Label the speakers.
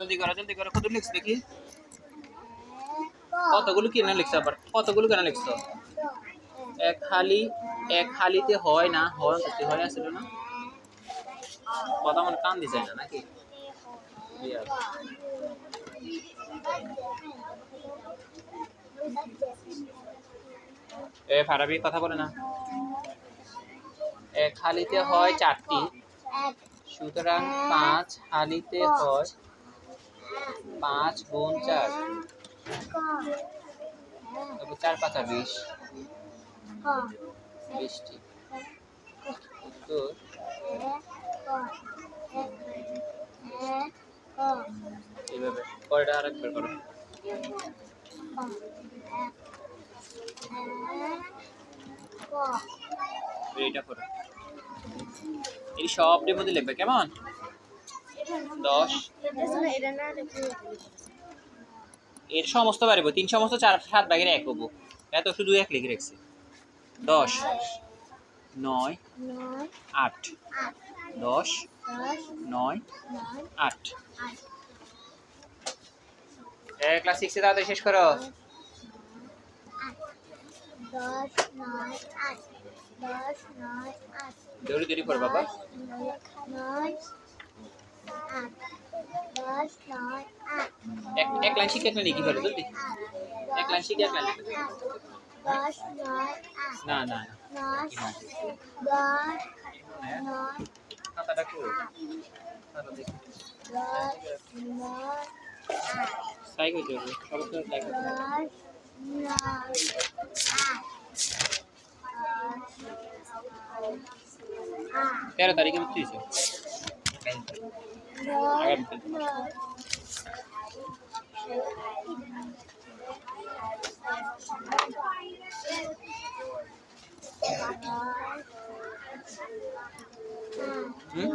Speaker 1: জলদি করো কত লিখছ দেখি কতগুলো কেন লিখছ আবার কতগুলো কেন লিখছ এক হালিতে হয় না হয় করতে হয় আসলে না কথা মনে কান দিছে না নাকি এ ফারাবি কথা বলে না এক হালিতে হয় 4টি সুতরাং 5 হালিতে হয় 5 গুণ 4 তবে 4 5 20 20টি উত্তর এইভাবে পরেরটা আরেকবার করো এইটা করো এই সবটির মধ্যে লিখবে কেমন 10 এর সমস্ত পারিব 3 সমস্ত 4 7 ভাগের 1 হবো এত শুধু 1 লিখে রাখছি 10 9 8 10 9 8 ক্লাস 6 এ তাড়াতাড়ি শেষ করো
Speaker 2: 10 9 8 10 9 8
Speaker 1: দেরি দেরি কর বাবা
Speaker 2: 9 8 10 9 8
Speaker 1: এক লাইন শিখে একটা লিখি ফেলো জলদি এক লাইন শিখে এক লাইন লিখে
Speaker 2: 10 9 8
Speaker 1: না না
Speaker 2: 10 9
Speaker 1: খাতাটা কো খাতা দেখি
Speaker 2: 10 9
Speaker 1: সাই কই যাবে সব তো লাইক
Speaker 2: 10 9 8
Speaker 1: 13 তারিখে মুক্তি হয়েছে আগামী